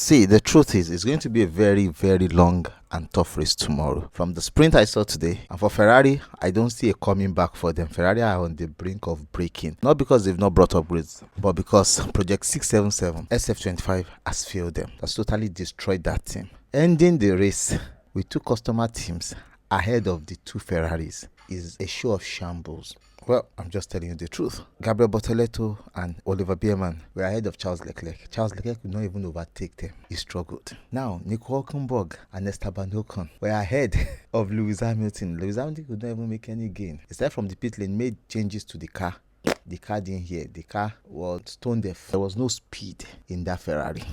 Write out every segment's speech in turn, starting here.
See, the truth is, it's going to be a very, very long and tough race tomorrow. From the sprint I saw today, and for Ferrari, I don't see a coming back for them. Ferrari are on the brink of breaking. Not because they've not brought upgrades, but because Project 677 SF25 has failed them. Has totally destroyed that team. Ending the race with two customer teams ahead of the two Ferraris is a show of shambles. Well, I'm just telling you the truth. Gabriel Bortoleto and Oliver Bierman were ahead of Charles Leclerc. Charles Leclerc could not even overtake them. He struggled. Now, Nico Hülkenberg and Esteban Ocon were ahead of Lewis Hamilton. Lewis Hamilton could not even make any gain. Instead, from the pit lane, made changes to the car. The car didn't hear. The car was stone deaf. There was no speed in that Ferrari.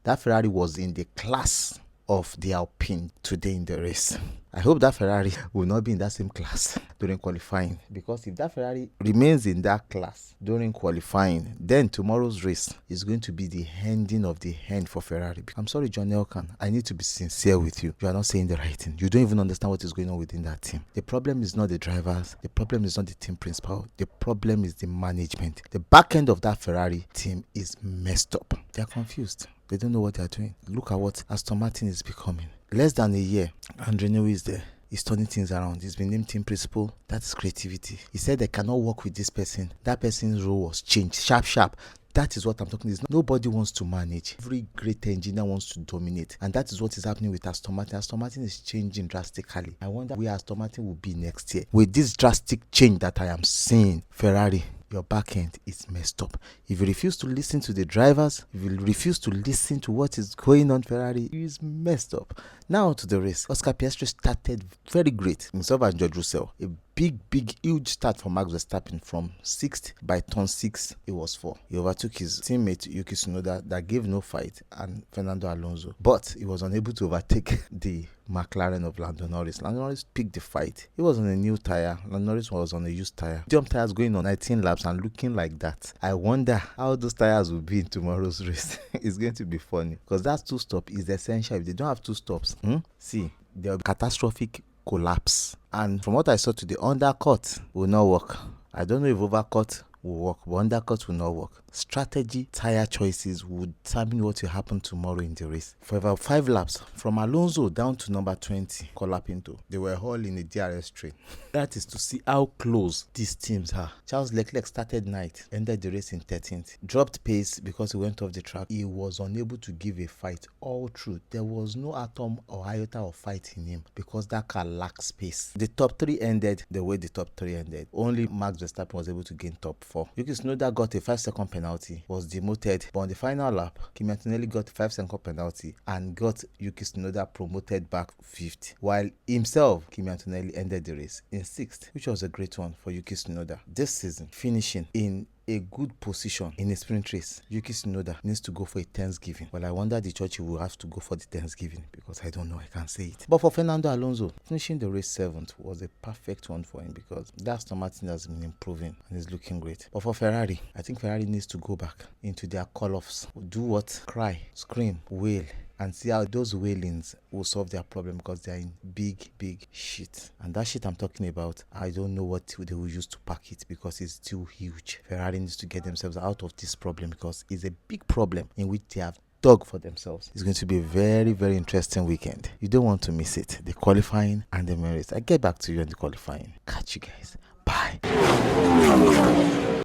That Ferrari was in the class of the Alpine today in the race. I hope that Ferrari will not be in that same class during qualifying, because if that Ferrari remains in that class during qualifying, then tomorrow's race is going to be the ending of the end for Ferrari. I'm sorry, John Elkann, I need to be sincere with you. You are not saying the right thing. You don't even understand what is going on within that team. The problem is not the drivers. The problem is not the team principal. The problem is the management. The back end of that Ferrari team is messed up. They are confused. They don't know what they are doing. Look at what Aston Martin is becoming. Less than a year, Andre Newey is there. He's turning things around. He's been named team principal. That's creativity. He said they cannot work with this person. That person's role was changed. Sharp. That is what I'm talking about. Nobody wants to manage. Every great engineer wants to dominate. And that is what is happening with Aston Martin. Aston Martin is changing drastically. I wonder where Aston Martin will be next year. With this drastic change that I am seeing, Ferrari, your back end is messed up. If you refuse to listen to the drivers, if you refuse to listen to what is going on, Ferrari is messed up. Now to the race. Oscar Piastri started very great. Himself and George Russell. A big, huge start for Max Verstappen. From 6th, by turn 6, it was 4. He overtook his teammate Yuki Tsunoda that gave no fight, and Fernando Alonso. But he was unable to overtake the McLaren of Lando Norris. Lando Norris picked the fight. He was on a new tire. Lando Norris was on a used tire. Medium tires going on 19 laps and looking like that. I wonder how those tires will be in tomorrow's race. It's going to be funny, because that 2-stop is essential. If they don't have 2 stops, see, there will be catastrophic collapse. And from what I saw today, undercut will not work. I don't know if overcut will work, but undercut will not work. Strategy, tire choices will determine what will happen tomorrow in the race. For about 5 laps, from Alonso down to number 20, Colapinto, they were all in the DRS train. That is to see how close these teams are. Charles Leclerc started 9th, ended the race in 13th. Dropped pace because he went off the track. He was unable to give a fight all through. There was no atom or iota of fight in him, because that car lacks pace. The top 3 ended the way the top 3 ended. Only Max Verstappen was able to gain top 4. Yuki Tsunoda got a 5-second penalty, was demoted, but on the final lap, Kimi Antonelli got a 5-second penalty and got Yuki Tsunoda promoted back 5th, while himself, Kimi Antonelli, ended the race in 6th, which was a great one for Yuki Tsunoda. This season, finishing in a good position in a sprint race, Yuki Tsunoda needs to go for a Thanksgiving. Well, I wonder the church will have to go for the Thanksgiving, because I don't know, I can't say it. But for Fernando Alonso, finishing the race 7th was a perfect one for him, because that Aston Martin has been improving and is looking great. But for Ferrari, I think Ferrari needs to go back into their call-offs. Do what? Cry, scream, wail, and see how those wailings will solve their problem, because they are in big shit. And that shit I'm talking about, I don't know what they will use to pack it, because it's too huge. Ferrari needs to get themselves out of this problem, because it's a big problem in which they have dug for themselves. It's going to be a very, very interesting weekend. You don't want to miss it. The qualifying and the main race. I get back to you on the qualifying. Catch you guys. Bye.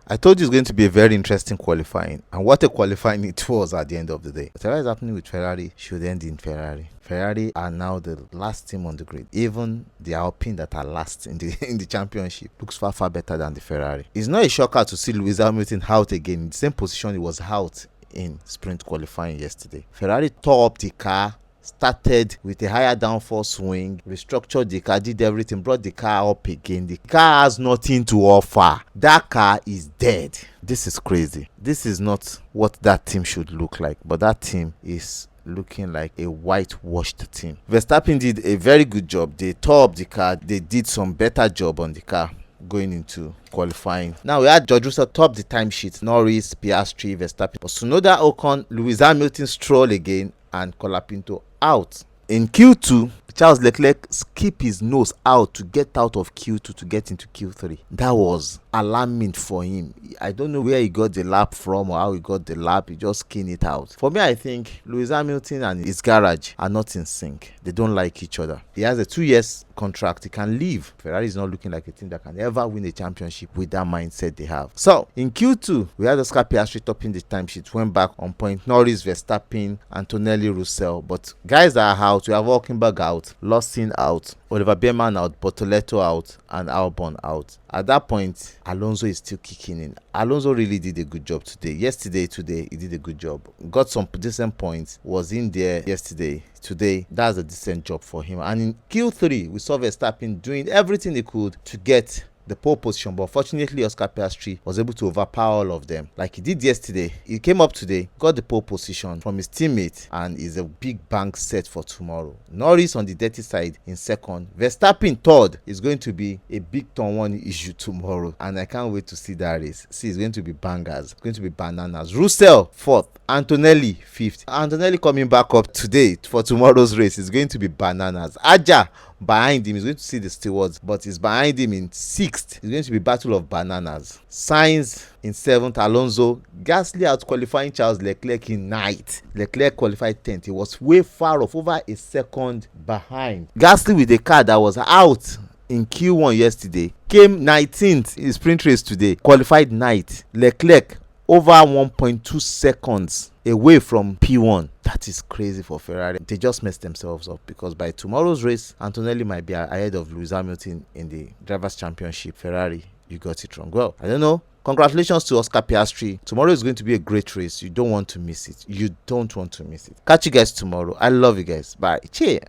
I told you it's going to be a very interesting qualifying, and what a qualifying it was at the end of the day. Whatever is happening with Ferrari should end in Ferrari. Ferrari are now the last team on the grid. Even the Alpine that are last in the championship looks far better than the Ferrari. It's not a shocker to see Lewis Hamilton out again in the same position he was out in sprint qualifying yesterday. Ferrari tore up the car, started with a higher downforce swing, restructured the car, did everything, brought the car up again. The car has nothing to offer. That car is dead. This is crazy. This is not what that team should look like, but that team is looking like a whitewashed team. Verstappen did a very good job. They tore up the car. They did some better job on the car going into qualifying. Now we had George Russell top the timesheet, Norris, Piastri, Verstappen, but Tsunoda, Ocon, Lewis Hamilton, Stroll again, and Colapinto out. In Q2, Charles Leclerc skip his nose out to get out of Q2 to get into Q3. That was alarming for him. I don't know where he got the lap from or how he got the lap. He just skinned it out. For me, I think Lewis Hamilton and his garage are not in sync. They don't like each other. He has a 2 years contract. He can leave. Ferrari is not looking like a team that can ever win a championship with that mindset they have. So in Q2, we had Oscar Piastri topping the timesheet, went back on point. Norris, Verstappen, Antonelli, Russell. But guys that are out, we have Hulkenberg out, Lawson out, Oliver Behrman out, Bortoleto out, and Albon out. At that point, Alonso is still kicking in. Alonso really did a good job today. Today, he did a good job. Got some decent points. Was in there yesterday. Today, that's a decent job for him. And in Q3, we saw Verstappen doing everything he could to get the pole position, but fortunately Oscar Piastri was able to overpower all of them like he did yesterday. He came up today, got the pole position from his teammate, and is a big bank set for tomorrow. Norris on the dirty side in second, Verstappen third. Is going to be a big turn one issue tomorrow, and I can't wait to see that race. See, it's going to be bangers, it's going to be bananas. Russell fourth, Antonelli fifth. Antonelli coming back up today for tomorrow's race is going to be bananas. Aja behind him is going to see the stewards, but he's behind him in sixth. It's going to be battle of bananas. Sainz in seventh, Alonso. Gasly out qualifying Charles Leclerc in ninth. Leclerc qualified 10th. He was way far off, over a second behind. Gasly with a car that was out in Q1 yesterday came 19th in sprint race today, qualified 9th. Leclerc over 1.2 seconds away from P1. That is crazy for Ferrari. They just messed themselves up, because by tomorrow's race, Antonelli might be ahead of Lewis Hamilton in the Drivers' Championship. Ferrari, you got it wrong. Well, I don't know. Congratulations to Oscar Piastri. Tomorrow is going to be a great race. You don't want to miss it. You don't want to miss it. Catch you guys tomorrow. I love you guys. Bye. Cheers.